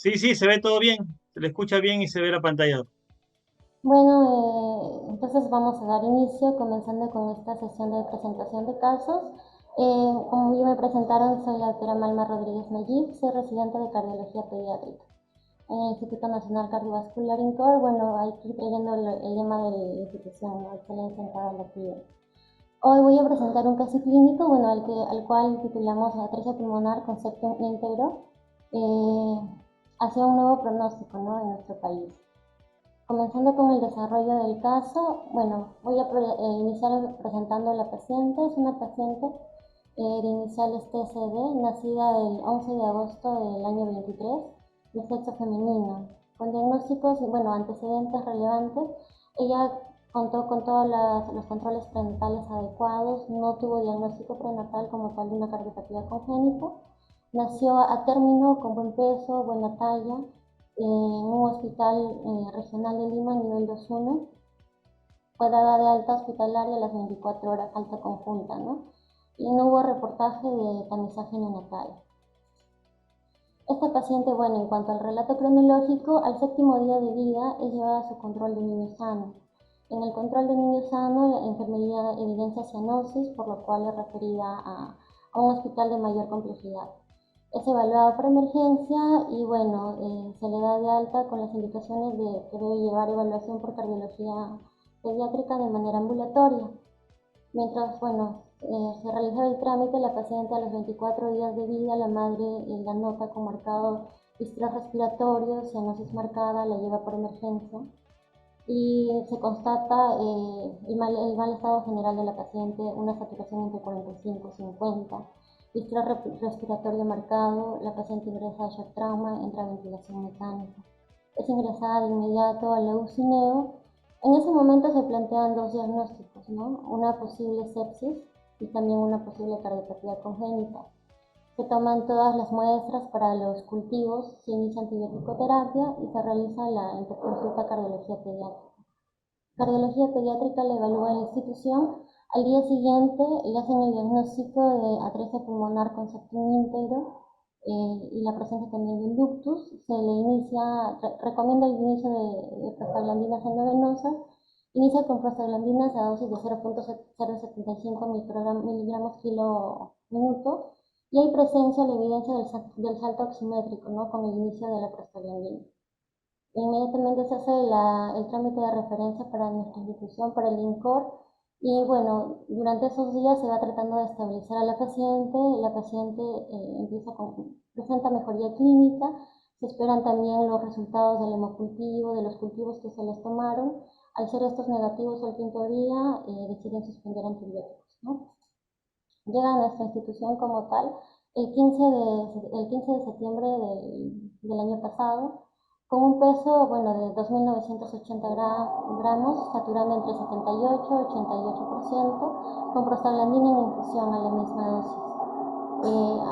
Sí, sí, se ve todo bien, se le escucha bien y se ve la pantalla. Bueno, entonces vamos a dar inicio comenzando con esta sesión de presentación de casos. Como ya me presentaron, soy la doctora Malma Rodríguez Mellín, soy residente de cardiología pediátrica en el Instituto Nacional Cardiovascular INCOR. Bueno, aquí trayendo el lema de la institución, ¿no? Excelencia en cada latido. Hoy voy a presentar un caso clínico, bueno, al cual titulamos Atrofia pulmonar con septum íntegro, eh, hacia un nuevo pronóstico, ¿no? En nuestro país. Comenzando con el desarrollo del caso, bueno, voy a iniciar presentando a la paciente. Es una paciente de iniciales TCD, nacida el 11 de agosto del año 23, de sexo femenino, con diagnósticos y bueno, antecedentes relevantes. Ella contó con todos los controles prenatales adecuados, no tuvo diagnóstico prenatal como tal de una cardiopatía congénita. Nació a término, con buen peso, buena talla, en un hospital regional de Lima, nivel 2-1. Fue dada de alta hospitalaria a las 24 horas, alta conjunta, ¿no? Y no hubo reportaje de tamizaje neonatal. Esta paciente, bueno, en cuanto al relato cronológico, al séptimo día de vida es llevada a su control de niño sano. En el control de niño sano, la enfermería evidencia cianosis, por lo cual es referida a un hospital de mayor complejidad. Es evaluado por emergencia y bueno, se le da de alta con las indicaciones de que debe llevar evaluación por cardiología pediátrica de manera ambulatoria. Mientras, bueno, se realizaba el trámite, la paciente a los 24 días de vida, la madre la nota con marcado distrés respiratorio, cianosis marcada, la lleva por emergencia y se constata el mal estado general de la paciente, una saturación entre 45 y 50, distrés respiratorio marcado, la paciente ingresa a shock trauma, entra a ventilación mecánica. Es ingresada de inmediato a la UCINEO. En ese momento se plantean dos diagnósticos, ¿no? Una posible sepsis y también una posible cardiopatía congénita. Se toman todas las muestras para los cultivos, se inicia antibiótico-terapia y se realiza la interconsulta cardiología pediátrica. Cardiología pediátrica la evalúa en la institución. Al día siguiente le hacen el diagnóstico de atrofia pulmonar con septum íntegro y la presencia también de inductus. Se le inicia, recomienda el inicio de prostaglandinas endovenosas. Inicia con prostaglandinas a dosis de 0.075 miligramos kilo minuto y hay presencia, la evidencia del salto oximétrico, ¿no? Con el inicio de la prostaglandina. Inmediatamente se hace el trámite de referencia para nuestra institución, para el INCOR, y bueno, durante esos días se va tratando de estabilizar a la paciente presenta mejoría clínica, se esperan también los resultados del hemocultivo, de los cultivos que se les tomaron. Al ser estos negativos al quinto día, deciden suspender antibióticos, ¿no? Llega a nuestra institución como tal el 15 de septiembre del año pasado, con un peso, bueno, de 2.980 gramos, saturando entre 78 y 88%, con prostaglandina en infusión a la misma dosis.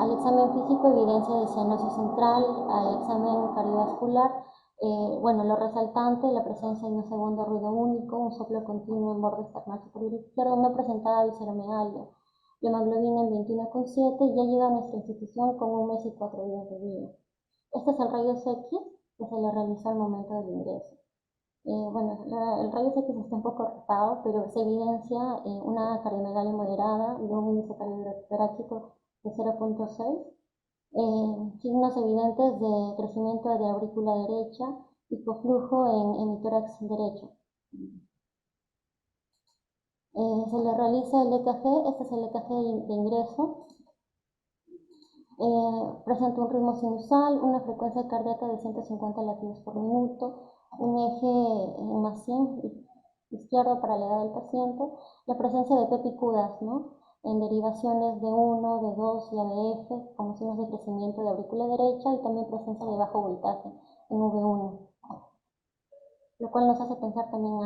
Al examen físico, evidencia de cianosis central, al examen cardiovascular, bueno, lo resaltante, la presencia de un segundo ruido único, un soplo continuo en borde externo superior izquierdo, no presentaba visceromegalia. La hemoglobina en 21,7, ya llega a nuestra institución con un mes y 4 días de vida. Este es el rayos X que se le realizó al momento del ingreso. Bueno, el rayos X está un poco rotado, pero se evidencia una cardiomegalia moderada y un índice cardiotorácico de 0,6, signos evidentes de crecimiento de la aurícula derecha, hipoflujo en el tórax derecho. Se le realiza el EKG, este es el EKG de ingreso. Presenta un ritmo sinusal, una frecuencia cardíaca de 150 latidos por minuto, un eje más 100 izquierdo para la edad del paciente, la presencia de pepicudas, ¿no? En derivaciones de 1, de 2 y ABF, como signos de crecimiento de aurícula derecha y también presencia de bajo voltaje en V1, lo cual nos hace pensar también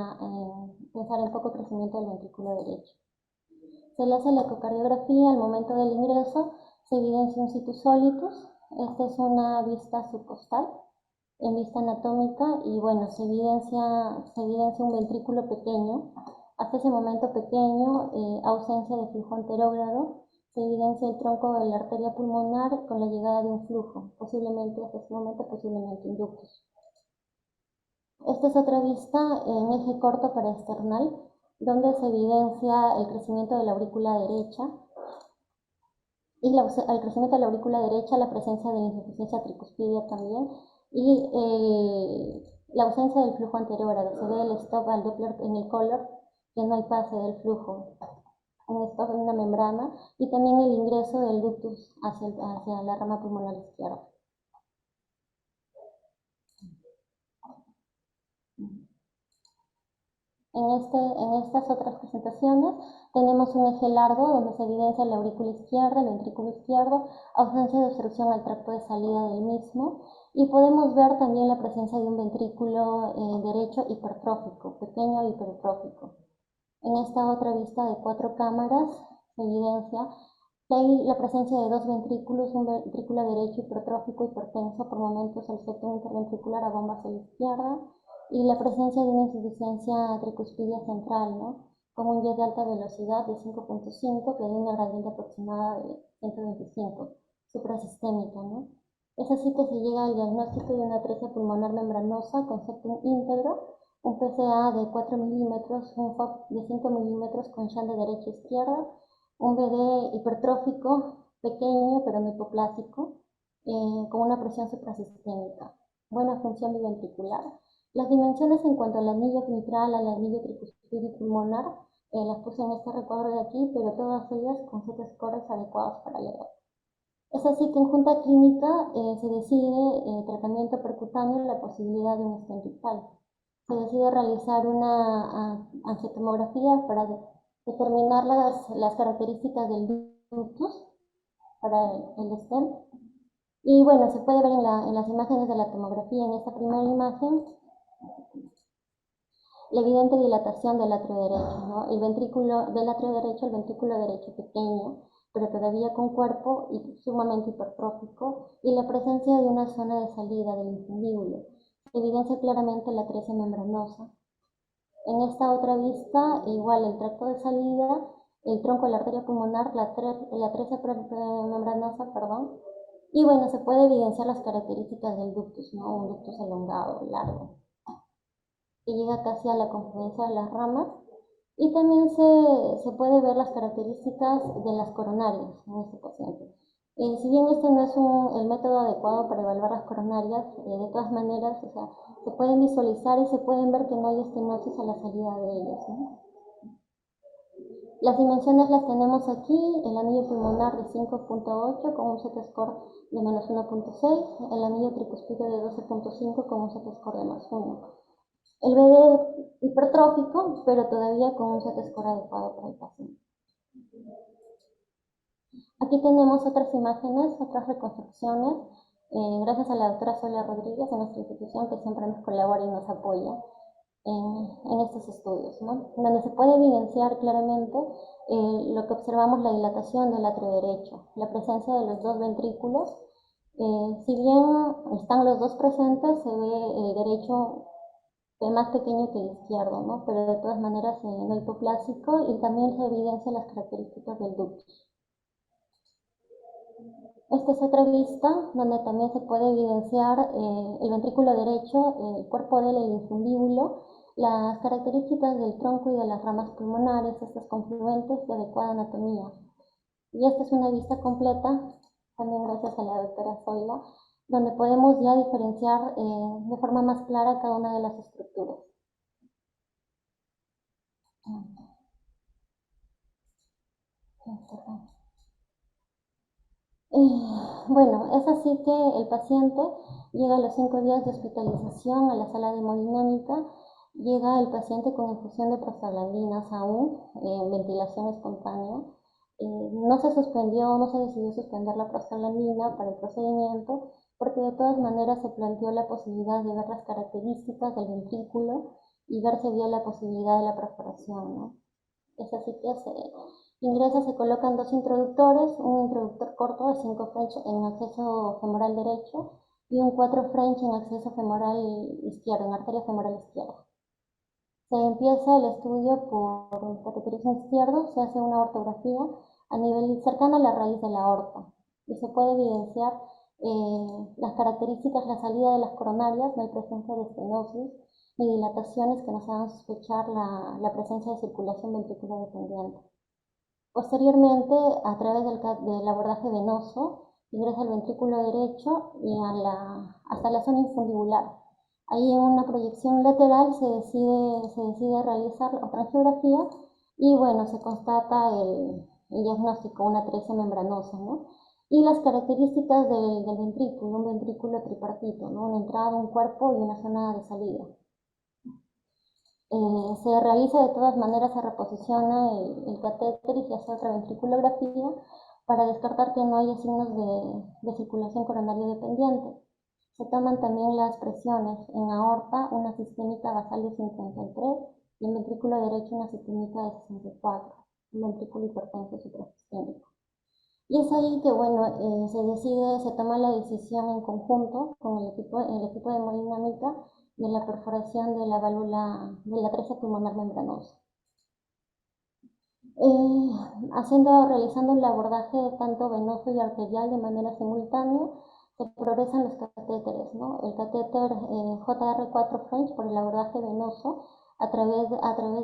pensar en poco crecimiento del ventrículo derecho. Se le hace la ecocardiografía al momento del ingreso, se evidencia un situs solitus. Esta es una vista subcostal en vista anatómica y bueno, se evidencia un ventrículo pequeño, hasta ese momento pequeño, ausencia de flujo anterógrado, se evidencia el tronco de la arteria pulmonar con la llegada de un flujo, posiblemente hasta este momento, posiblemente inductus. Esta es otra vista en eje corto para external, donde se evidencia el crecimiento de la aurícula derecha y al crecimiento de la aurícula derecha, la presencia de insuficiencia tricuspidia también, y la ausencia del flujo anterior. Se ve el stop al Doppler en el color, que no hay pase del flujo, un stop en una membrana, y también el ingreso del ductus hacia la rama pulmonar izquierda. En estas otras presentaciones tenemos un eje largo donde se evidencia la aurícula izquierda, el ventrículo izquierdo, ausencia de obstrucción al tracto de salida del mismo, y podemos ver también la presencia de un ventrículo derecho hipertrófico, pequeño hipertrófico. En esta otra vista de 4 cámaras se evidencia que hay la presencia de 2 ventrículos, un ventrículo derecho hipertrófico hipertenso, por momentos el septum interventricular abomba hacia la izquierda, y la presencia de una insuficiencia tricuspidia central, ¿no? Con un jet de alta velocidad de 5.5 que da una gradiente aproximada de 125, suprasistémica, ¿no? Es así que se llega al diagnóstico de una atresia pulmonar membranosa con septum íntegro, un PCA de 4 milímetros, un FOB de 5 milímetros con shunt de derecha a izquierda, un BD hipertrófico pequeño pero no hipoplásico, con una presión suprasistémica, buena función biventricular. Las dimensiones en cuanto al anillo mitral, al anillo tricuspide pulmonar, las puse en este recuadro de aquí, pero todas ellas con Z-scores adecuados para la edad. Es así que en junta clínica se decide tratamiento percutáneo, la posibilidad de un stent rectal. Se decide realizar una angiotomografía para determinar las características del ductus para el stent. Y bueno, se puede ver en las imágenes de la tomografía, en esta primera imagen, la evidente dilatación del atrio derecho, ¿no? El ventrículo del atrio derecho, el ventrículo derecho pequeño, pero todavía con cuerpo y sumamente hipertrófico, y la presencia de una zona de salida del infundíbulo. Se evidencia claramente la atresia membranosa. En esta otra vista, igual el tracto de salida, el tronco de la arteria pulmonar, la atresia membranosa, perdón, y bueno, se puede evidenciar las características del ductus, ¿no? Un ductus elongado, largo, que llega casi a la confluencia de las ramas, y también se puede ver las características de las coronarias en este paciente. Si bien este no es el método adecuado para evaluar las coronarias, de todas maneras, o sea, se pueden visualizar y se pueden ver que no hay estenosis a la salida de ellas, ¿no? Las dimensiones las tenemos aquí: el anillo pulmonar de 5.8 con un Z-score de menos 1.6, el anillo tricuspide de 12.5 con un Z-score de más 1. El BD hipertrófico, pero todavía con un Z-score adecuado para el paciente. Aquí tenemos otras imágenes, otras reconstrucciones, gracias a la doctora Sonia Rodríguez de nuestra institución, que siempre nos colabora y nos apoya en estos estudios, ¿no? Donde se puede evidenciar claramente lo que observamos, la dilatación del atrio derecho, la presencia de los 2 ventrículos. Si bien están los 2 presentes, se ve el derecho más pequeño que el izquierdo, ¿no? Pero de todas maneras no hipoplásico, y también se evidencian las características del ductus. Esta es otra vista donde también se puede evidenciar el ventrículo derecho, el cuerpo del infundíbulo, las características del tronco y de las ramas pulmonares, estas confluentes de adecuada anatomía. Y esta es una vista completa, también gracias a la doctora Zoila, donde podemos ya diferenciar de forma más clara cada una de las estructuras. Bueno, es así que el paciente llega a los 5 días de hospitalización a la sala de hemodinámica. Llega el paciente con infusión de prostaglandinas aún, ventilación espontánea. No se suspendió, no se decidió suspender la prostaglandina para el procedimiento, porque de todas maneras se planteó la posibilidad de ver las características del ventrículo y ver si había la posibilidad de la perforación, ¿no? Es así que se ingresa, se colocan 2 introductores, un introductor corto de 5 French en acceso femoral derecho y un 4 French en acceso femoral izquierdo, en arteria femoral izquierda. Se empieza el estudio por cateterismo izquierdo, se hace una ortografía a nivel cercano a la raíz de la aorta. Y se puede evidenciar las características, la salida de las coronarias, no hay presencia de estenosis ni dilataciones que nos hagan sospechar la presencia de circulación ventricular dependiente. Posteriormente, a través del abordaje venoso, ingresa al ventrículo derecho y hasta la zona infundibular. Ahí en una proyección lateral se decide realizar otra angiografía y bueno, se constata el diagnóstico, una atresia membranosa, ¿no? Y las características del ventrículo, un ventrículo tripartito, ¿no? Una entrada, un cuerpo y una zona de salida. Se realiza de todas maneras, se reposiciona el catéter y se hace otra ventriculografía para descartar que no haya signos de circulación coronaria dependiente. Se toman también las presiones en aorta, una sistémica basal de 53 y en ventrículo derecho una sistémica de 64, un ventrículo hipertenso suprasistémico. Y es ahí que, bueno, se toma la decisión en conjunto con el equipo de hemodinámica de la perforación de la válvula de la atresia pulmonar membranosa. Realizando el abordaje tanto venoso y arterial de manera simultánea, se progresan los catéteres, ¿no? El catéter JR4 French por el abordaje venoso a través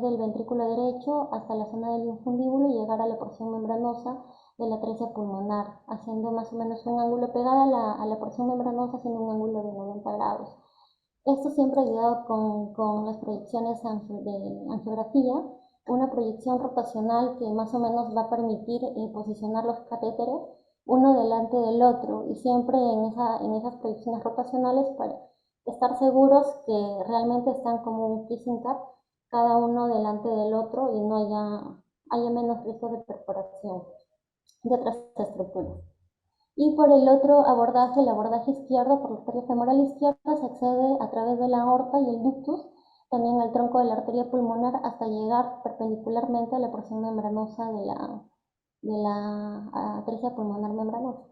del ventrículo derecho hasta la zona del infundíbulo y llegar a la porción membranosa de la atresia pulmonar, haciendo más o menos un ángulo pegado a la porción membranosa, haciendo un ángulo de 90 grados. Esto siempre ayudado con las proyecciones de angiografía, una proyección rotacional que más o menos va a permitir posicionar los catéteres uno delante del otro y siempre en esas proyecciones rotacionales para estar seguros que realmente están como un kissing cap, cada uno delante del otro y no haya menos riesgo de perforación de otras estructuras. Y por el otro abordaje, el abordaje izquierdo, por la arteria femoral izquierda, se accede a través de la aorta y el ductus, también al tronco de la arteria pulmonar, hasta llegar perpendicularmente a la porción membranosa de la atresia pulmonar membranosa,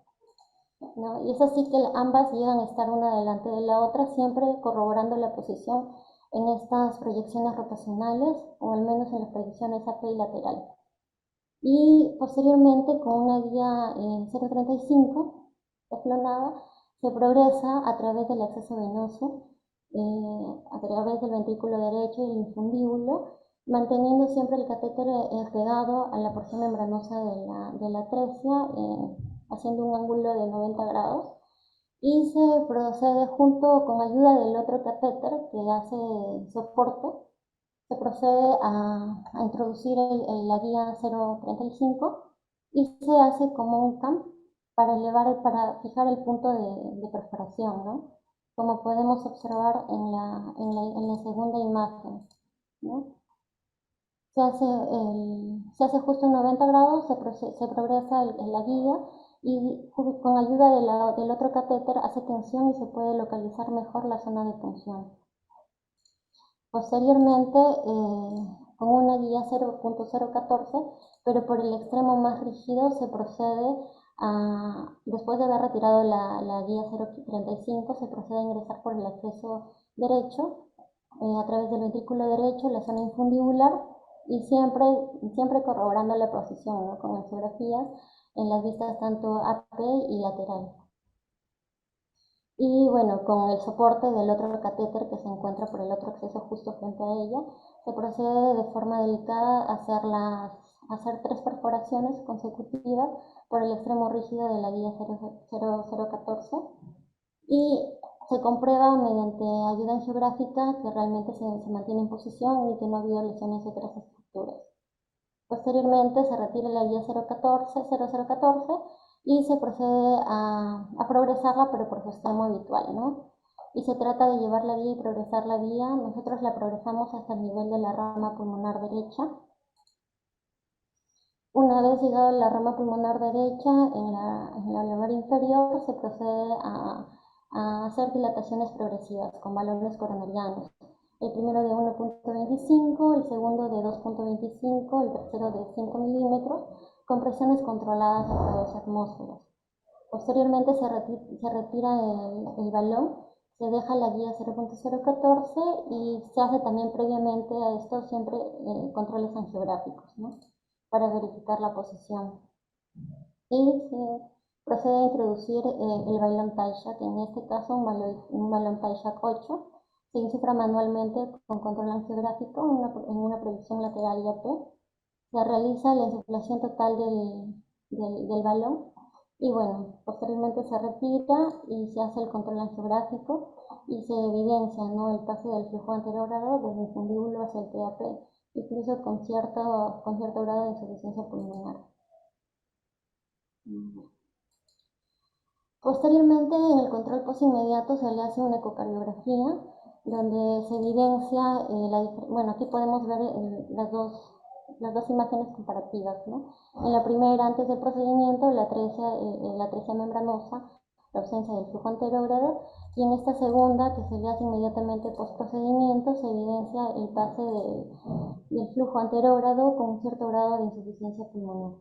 ¿no? Y es así que ambas llegan a estar una delante de la otra, siempre corroborando la posición en estas proyecciones rotacionales, o al menos en las proyecciones AP y lateral. Y posteriormente con una guía 035 escalonada se progresa a través del acceso venoso, a través del ventrículo derecho y el infundíbulo, manteniendo siempre el catéter pegado a la porción membranosa de la atresia, haciendo un ángulo de 90 grados. Y se procede junto con ayuda del otro catéter que hace soporte, se procede a introducir la guía 035 y se hace como un cam para fijar el punto de perforación, ¿no? Como podemos observar en la segunda imagen, ¿no? Se hace justo en 90 grados, se progresa la guía y con ayuda del otro catéter hace tensión y se puede localizar mejor la zona de punción. Posteriormente, con una guía 0.014, pero por el extremo más rígido se procede después de haber retirado la guía 0.35, se procede a ingresar por el acceso derecho, a través del ventrículo derecho, la zona infundibular, y siempre corroborando la posición, ¿no? Con angiografías en las vistas tanto AP y lateral. Y bueno, con el soporte del otro catéter que se encuentra por el otro acceso justo frente a ella, se procede de forma delicada a hacer 3 perforaciones consecutivas por el extremo rígido de la guía 0014 y se comprueba mediante ayuda angiográfica que realmente se mantiene en posición y que no ha habido lesiones de otras estructuras. Posteriormente se retira la guía 0014 y se procede a progresarla, pero por su extremo habitual, ¿no? Y se trata de llevar la guía y progresar la guía. Nosotros la progresamos hasta el nivel de la rama pulmonar derecha. Una vez llegado a la rama pulmonar derecha, en la lobar inferior, se procede a hacer dilataciones progresivas con balones coronarianos. El primero de 1.25, el segundo de 2.25, el tercero de 5 milímetros, con presiones controladas hasta 2 atmósferas. Posteriormente se retira el balón, se deja la guía 0.014 y se hace también previamente a esto siempre controles angiográficos, ¿no? Para verificar la posición. y se procede a introducir el balón Taisha, que en este caso un balón Taisha 8, se insufla manualmente con control angiográfico en una proyección lateral y AP. Se realiza la insuflación total del balón y bueno, posteriormente se retira y se hace el control angiográfico y se evidencia, ¿no?, el pase del flujo anterogrado desde el fundíbulo hacia el TAP, incluso con cierto grado de insuficiencia pulmonar. Posteriormente, en el control postinmediato se le hace una ecocardiografía donde se evidencia, bueno, aquí podemos ver las dos imágenes comparativas, ¿no? En la primera, antes del procedimiento, la atresia membranosa, la ausencia del flujo anterógrado, y en esta segunda, que se le hace inmediatamente post procedimiento, se evidencia el pase del flujo anterógrado con un cierto grado de insuficiencia pulmonar.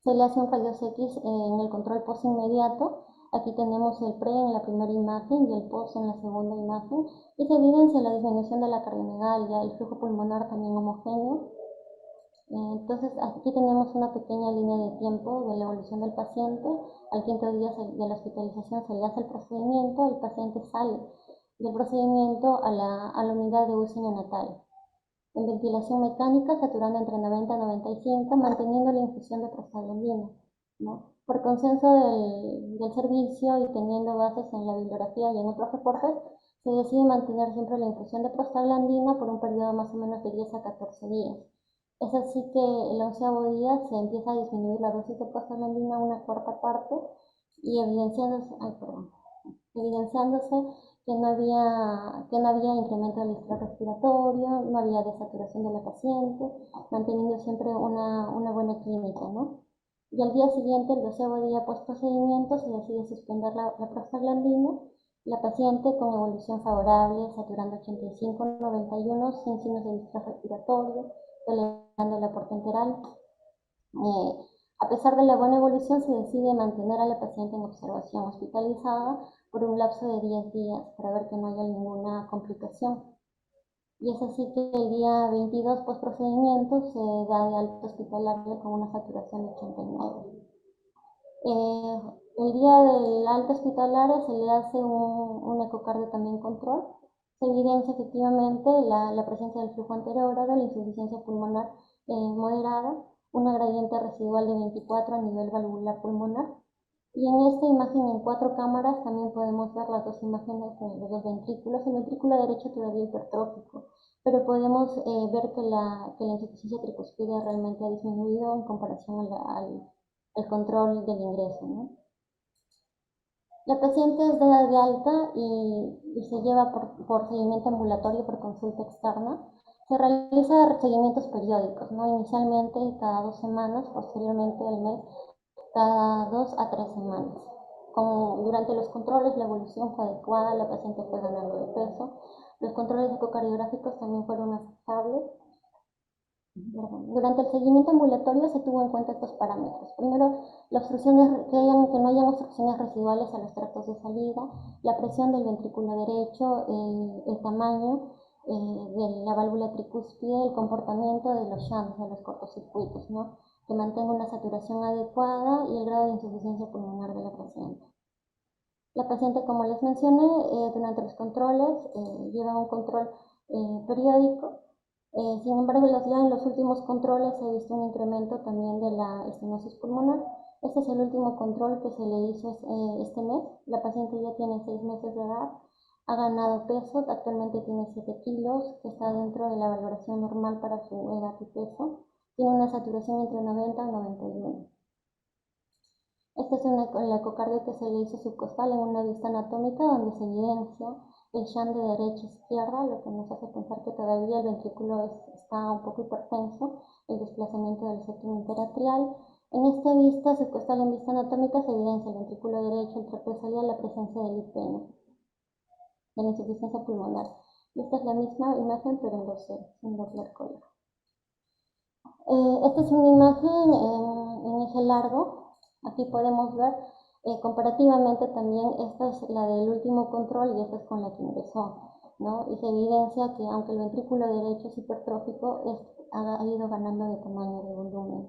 Se le hace un rayos X en el control post inmediato. Aquí tenemos el pre en la primera imagen y el post en la segunda imagen, y se evidencia la disminución de la cardiomegalia, el flujo pulmonar también homogéneo. Entonces aquí tenemos una pequeña línea de tiempo de la evolución del paciente. Al quinto día de la hospitalización se le hace el procedimiento, el paciente sale del procedimiento a la unidad de UCI neonatal. En ventilación mecánica, saturando entre 90 y 95, manteniendo la infusión de prostaglandina, ¿no? Por consenso del servicio y teniendo bases en la bibliografía y en otros reportes, se decide mantener siempre la infusión de prostaglandina por un periodo más o menos de 10 a 14 días. Es así que el 11º día se empieza a disminuir la dosis de prostaglandina a una cuarta parte y evidenciándose que no había incremento del estrés respiratorio, no había desaturación de la paciente, manteniendo siempre una buena clínica, ¿no? Y al día siguiente, el 12º día post procedimiento, se decide suspender la prostaglandina. La paciente con evolución favorable, saturando 85-91, sin signos de distrés respiratorio, tolerando el aporte enteral. A pesar de la buena evolución, se decide mantener a la paciente en observación hospitalizada por un lapso de 10 días para ver que no haya ninguna complicación. Y es así que el día 22 post procedimiento se da de alta hospitalaria con una saturación de 89. El día del alta hospitalaria se le hace un ecocardio también control. Se evidencia efectivamente la presencia del flujo anterógrado, la insuficiencia pulmonar moderada, una gradiente residual de 24 a nivel valvular pulmonar. Y en esta imagen en 4 cámaras también podemos ver las dos imágenes de los dos ventrículos. El ventrículo derecho todavía hipertrófico, pero podemos ver que la insuficiencia tricuspide realmente ha disminuido en comparación al control del ingreso, ¿no? La paciente es dada de alta y se lleva por seguimiento ambulatorio por consulta externa. Se realiza seguimientos periódicos, ¿no? Inicialmente cada 2 semanas, posteriormente al mes cada 2 a 3 semanas. Durante los controles la evolución fue adecuada, la paciente fue ganando de peso, los controles ecocardiográficos también fueron aceptables. Durante el seguimiento ambulatorio se tuvo en cuenta estos parámetros. Primero, que no hayan obstrucciones residuales a los tractos de salida, la presión del ventrículo derecho, el tamaño de la válvula tricúspide, el comportamiento de los shunts, de los cortocircuitos, ¿no?, que mantenga una saturación adecuada y el grado de insuficiencia pulmonar de la paciente. La paciente, como les mencioné, durante los controles lleva un control periódico. Sin embargo, ya en los últimos controles se ha visto un incremento también de la estenosis pulmonar. Este es el último control que se le hizo este mes. La paciente ya tiene 6 meses de edad, ha ganado peso, actualmente tiene 7 kilos, que está dentro de la valoración normal para su edad y peso. Tiene una saturación entre 90 y 91. Esta es el ecocardio que se le hizo subcostal en una vista anatómica donde se evidencia el shunt de derecha a izquierda, lo que nos hace pensar que todavía el ventrículo está un poco hipertenso, el desplazamiento del septum interatrial. En esta vista subcostal en vista anatómica se evidencia el ventrículo derecho, el trapezoidal, la presencia del IPN, de la insuficiencia pulmonar. Y esta es la misma imagen pero en Doppler color. Esta es una imagen en eje largo. Aquí podemos ver comparativamente también, esta es la del último control y esta es con la que ingresó, ¿no? Y se evidencia que aunque el ventrículo derecho es hipertrófico, ha ido ganando de tamaño, de volumen.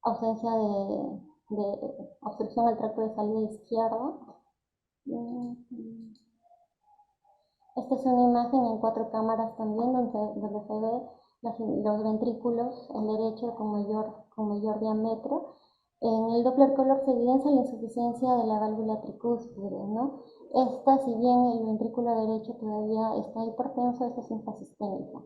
ausencia de obstrucción al tracto de salida izquierdo. Esta es una imagen en 4 cámaras también, donde se ve los ventrículos, el derecho con mayor diámetro. En el Doppler color se evidencia la insuficiencia de la válvula tricúspide, ¿no? Esta, si bien el ventrículo derecho todavía está hipertenso, esta es infrasistémica.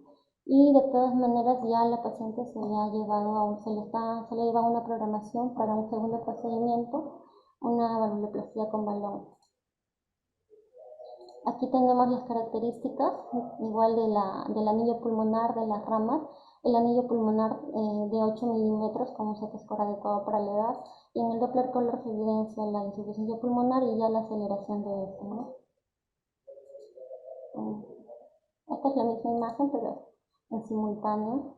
Y de todas maneras ya la paciente se le ha llevado se le ha llevado una programación para un segundo procedimiento, una valvuloplastia con balón. Aquí tenemos las características, igual del anillo pulmonar de las ramas, el anillo pulmonar de 8 milímetros con un CT-score adecuado para la edad, y en el Doppler color se evidencia la insuficiencia pulmonar y ya la aceleración de esto, ¿no? Esta es la misma imagen, pero en simultáneo.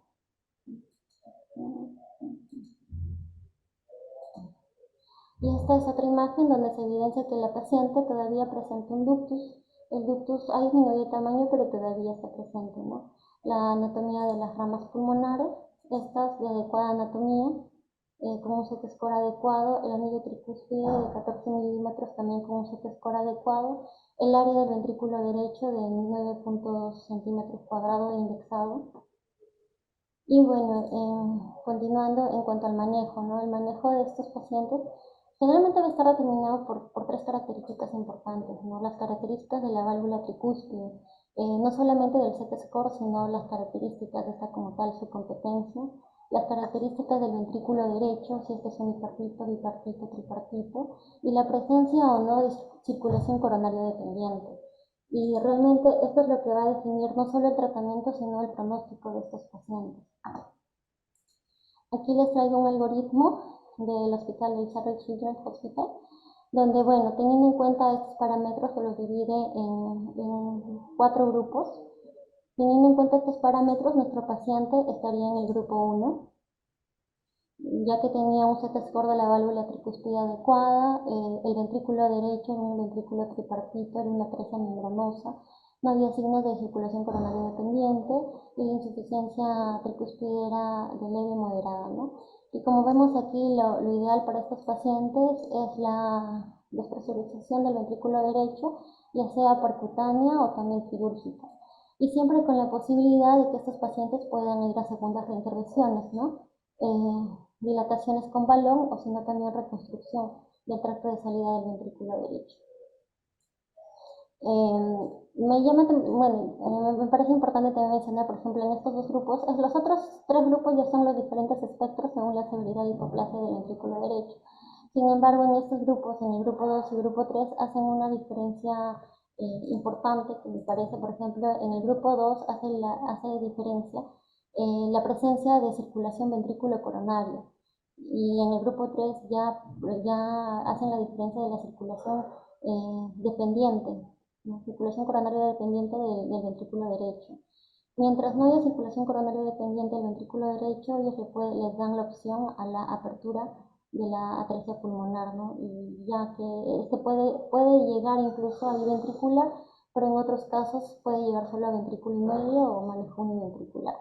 Y esta es otra imagen donde se evidencia que la paciente todavía presenta un ductus. El ductus ha disminuido de tamaño, pero todavía está presente, ¿no? La anatomía de las ramas pulmonares, estas de adecuada anatomía, con un CT-score adecuado, el anillo tricúspide de 14 milímetros también con un CT-score adecuado, el área del ventrículo derecho de 9 centímetros cuadrados indexado. Y bueno, continuando en cuanto al manejo, ¿no? El manejo de estos pacientes generalmente va a estar determinado por 3 características importantes, ¿no? Las características de la válvula tricúspide, no solamente del CT-score, sino las características de esta como tal, su competencia, las características del ventrículo derecho, si este es unipartito, bipartito, tripartito, y la presencia o no de circulación coronaria dependiente. Y realmente esto es lo que va a definir no solo el tratamiento, sino el pronóstico de estos pacientes. Aquí les traigo un algoritmo del hospital del Charles Children's Hospital, donde, bueno, teniendo en cuenta estos parámetros, se los divide en 4 grupos. Teniendo en cuenta estos parámetros, nuestro paciente estaría en el grupo 1, ya que tenía un CT-score de la válvula tricúspide adecuada, el ventrículo derecho era un ventrículo tripartito, era una atresia membranosa, no había signos de circulación coronaria dependiente y la insuficiencia tricúspide era de leve moderada, ¿no? Y como vemos aquí, lo ideal para estos pacientes es la despresurización del ventrículo derecho, ya sea percutánea o también quirúrgica. Y siempre con la posibilidad de que estos pacientes puedan ir a segundas reintervenciones, ¿no? Dilataciones con balón o sino también reconstrucción del tracto de salida del ventrículo derecho. Me parece importante también mencionar, por ejemplo, en estos 2 grupos, los otros 3 grupos ya son los diferentes espectros según la severidad de hipoplasia del ventrículo derecho. Sin embargo, en estos grupos, en el grupo 2 y grupo 3, hacen una diferencia importante que me parece, por ejemplo, en el grupo 2 hace diferencia la presencia de circulación ventrículo coronaria, y en el grupo 3 ya hacen la diferencia de la circulación dependiente, ¿no? Circulación coronaria dependiente del ventrículo derecho. Mientras no haya circulación coronaria dependiente del ventrículo derecho, ellos les dan la opción a la apertura de la atresia pulmonar, ¿no? Y ya que este puede llegar incluso a biventricular, pero en otros casos puede llegar solo a ventrículo y medio o manejo univentricular.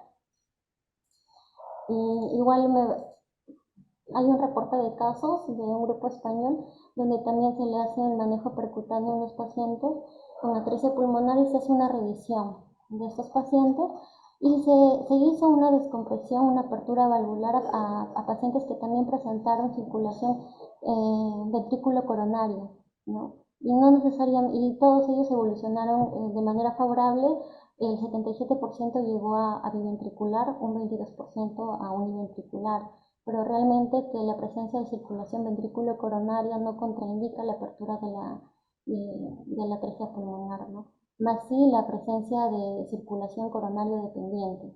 Y igual hay un reporte de casos de un grupo español donde también se le hace el manejo percutáneo a los pacientes con atresia pulmonar y se hace una revisión de estos pacientes y se hizo una descompresión, una apertura valvular a pacientes que también presentaron circulación ventrículo coronaria, ¿no? Y no necesariamente, y todos ellos evolucionaron de manera favorable. El 77% llegó a biventricular, un 22% a univentricular, pero realmente que la presencia de circulación ventrículo coronaria no contraindica la apertura de la atresia pulmonar, ¿no? Más sí la presencia de circulación coronaria dependiente.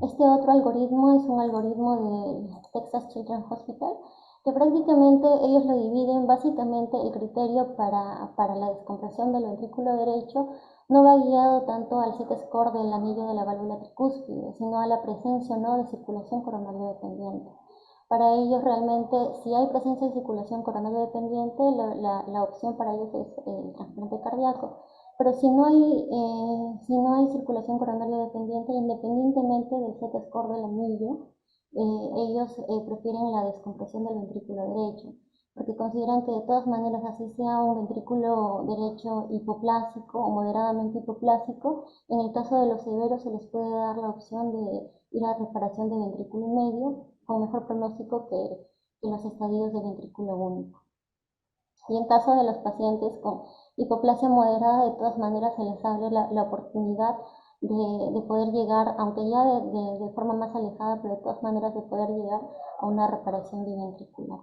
Este otro algoritmo es un algoritmo del Texas Children's Hospital, que prácticamente ellos lo dividen, básicamente el criterio para la descompresión del ventrículo derecho no va guiado tanto al CT-score del anillo de la válvula tricúspide, sino a la presencia o no de circulación coronaria dependiente. Para ellos realmente, si hay presencia de circulación coronaria dependiente, la opción para ellos es el trasplante cardíaco. Pero si no hay circulación coronaria dependiente, independientemente del CT-score del anillo, ellos prefieren la descompresión del ventrículo derecho, porque consideran que de todas maneras, así sea un ventrículo derecho hipoplásico o moderadamente hipoplásico, en el caso de los severos se les puede dar la opción de ir a reparación de ventrículo medio con mejor pronóstico que los estadios de ventrículo único. Y en caso de los pacientes con hipoplasia moderada, de todas maneras se les abre la oportunidad de poder llegar, aunque ya de forma más alejada, pero de todas maneras de poder llegar a una reparación biventricular.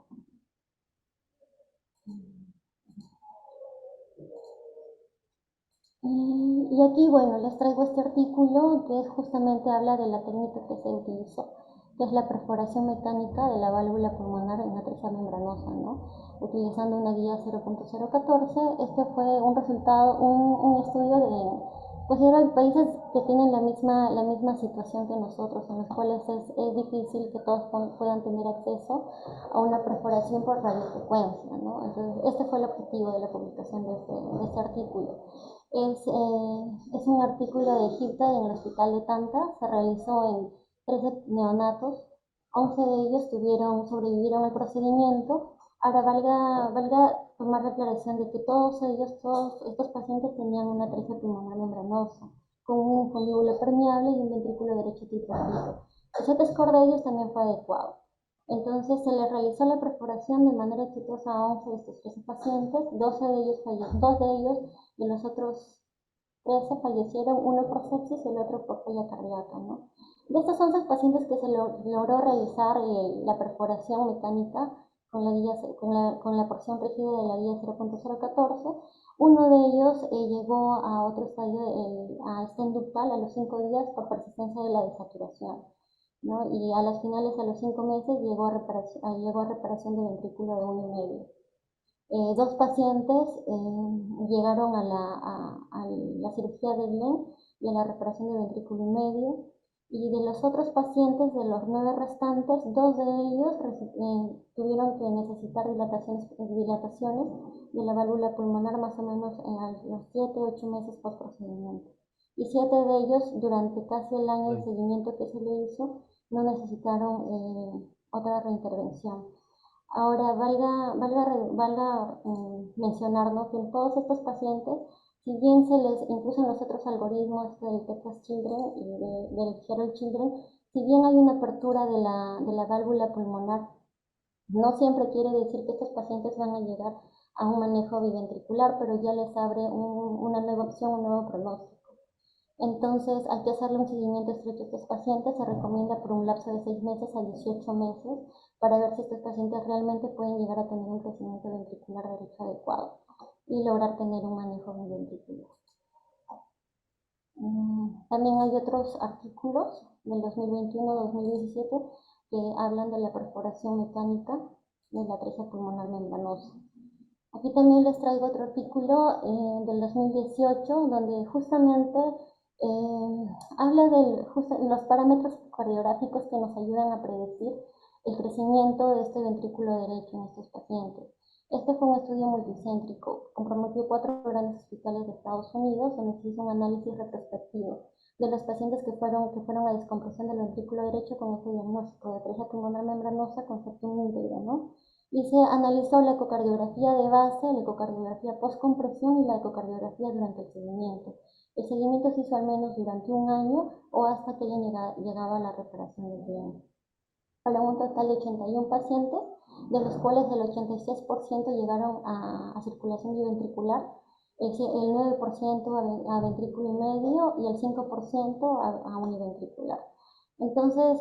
Y aquí, bueno, les traigo este artículo que justamente habla de la técnica que se utilizó, que es la perforación mecánica de la válvula pulmonar en atresia membranosa, ¿no? Utilizando una guía 0.014. Este fue un resultado, un estudio pues eran países que tienen la misma situación que nosotros, en los cuales es difícil que todos puedan tener acceso a una perforación por radiofrecuencia, ¿no? Entonces, este fue el objetivo de la publicación de este artículo. Es un artículo de Egipto en el hospital de Tanta. Se realizó en 13 neonatos. 11 de ellos sobrevivieron al procedimiento. Ahora valga tomar la aclaración de que todos estos pacientes tenían una atresia pulmonar membranosa, con un fundíbulo permeable y un ventrículo derecho tipo pico. El CT-score de ellos también fue adecuado. Entonces se les realizó la perforación de manera exitosa a 11 de estos 13 pacientes. 12 de ellos fallecieron, 2 de ellos de los otros 13 fallecieron, uno por sepsis y el otro por falla cardíaca, ¿no? De estos 11 pacientes que se logró realizar la perforación mecánica con la porción rígida de la guía 0.014, uno de ellos llegó a otro estadio, a stent ductal a los 5 días por persistencia de la desaturación, ¿no? Y a las finales, a los 5 meses, llegó a reparación de ventrículo de 1,5. Dos pacientes llegaron a la cirugía de Glenn y a la reparación de ventrículo medio. Y de los otros pacientes, de los 9 restantes, 2 de ellos tuvieron que necesitar dilataciones de la válvula pulmonar más o menos a los 7-8 meses post procedimiento. Y 7 de ellos, durante casi el año de seguimiento que se le hizo, no necesitaron otra reintervención. Ahora, valga mencionar, ¿no?, que en todos estos pacientes, si bien incluso en los otros algoritmos del Texas Children y del Herald Children, si bien hay una apertura de la válvula pulmonar, no siempre quiere decir que estos pacientes van a llegar a un manejo biventricular, pero ya les abre una nueva opción, un nuevo pronóstico. Entonces, hay que hacerle un seguimiento estrecho a estos pacientes. Se recomienda por un lapso de 6 meses a 18 meses para ver si estos pacientes realmente pueden llegar a tener un crecimiento ventricular derecho adecuado y lograr tener un manejo biventricular. También hay otros artículos del 2021-2017 que hablan de la perforación mecánica de la atresia pulmonar membranosa. Aquí también les traigo otro artículo del 2018 donde justamente habla de los parámetros cardiográficos que nos ayudan a predecir el crecimiento de este ventrículo derecho en estos pacientes. Este fue un estudio multicéntrico, comprometió 4 grandes hospitales de Estados Unidos, donde se hizo un análisis retrospectivo de los pacientes que fueron a descompresión del ventrículo derecho con este diagnóstico de atresia pulmonar membranosa con septum íntegro, ¿no? Y se analizó la ecocardiografía de base, la ecocardiografía postcompresión y la ecocardiografía durante el seguimiento. El seguimiento se hizo al menos durante un año o hasta que llegaba a la reparación del bien. Para un total de 81 pacientes, de los cuales el 86% llegaron a circulación biventricular, el 9% a ventrículo y medio y el 5% a univentricular. Entonces,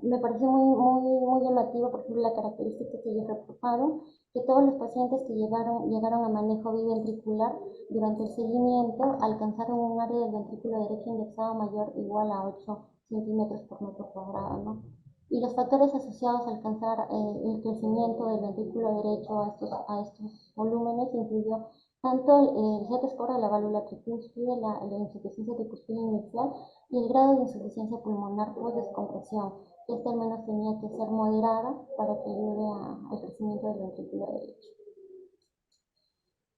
me pareció muy llamativo, por ejemplo, la característica que ellos reportaron, que todos los pacientes que llegaron a manejo biventricular durante el seguimiento alcanzaron un área del ventrículo derecho indexado mayor o igual a 8 centímetros por metro cuadrado, ¿no? Y los factores asociados a alcanzar el crecimiento del ventrículo derecho a estos volúmenes incluyó tanto el Z-score de la válvula tricúspide, la insuficiencia tricúspide inicial y el grado de insuficiencia pulmonar por descompresión, que al menos tenía que ser moderada para que ayude al crecimiento del ventrículo derecho.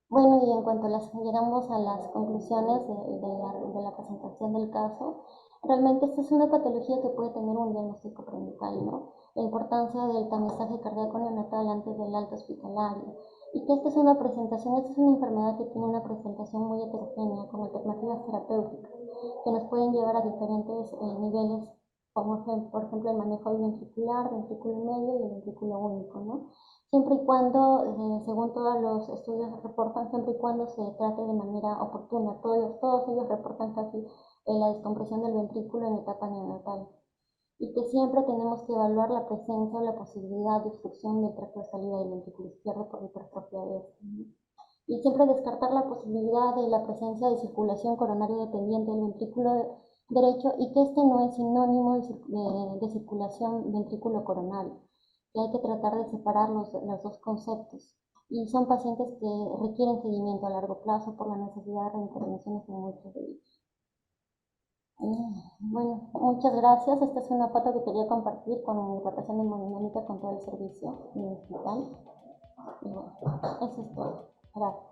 Bueno, y en cuanto llegamos a las conclusiones de la presentación del caso, realmente esta es una patología que puede tener un diagnóstico prenatal, ¿no? La importancia del tamizaje cardíaco neonatal antes del alta hospitalario, y que esta es una enfermedad que tiene una presentación muy heterogénea, con alternativas terapéuticas, que nos pueden llevar a diferentes niveles, como por ejemplo el manejo ventricular, ventrículo medio y el ventrículo único, ¿no? Siempre y cuando, según todos los estudios reportan, siempre y cuando se trate de manera oportuna. Todos ellos reportan casi la descompresión del ventrículo en etapa neonatal. Y que siempre tenemos que evaluar la presencia o la posibilidad de obstrucción del tracto de salida del ventrículo izquierdo por hipertrofia de este, ¿no? Y siempre descartar la posibilidad de la presencia de circulación coronaria dependiente del ventrículo derecho, y que este no es sinónimo de circulación ventrículo coronario, que hay que tratar de separar los dos conceptos. Y son pacientes que requieren seguimiento a largo plazo por la necesidad de reintervenciones en muchos de ellos. Bueno, muchas gracias. Esta es una foto que quería compartir con mi rotación hemodinámica con todo el servicio en el hospital. Y bueno, eso es todo. Gracias.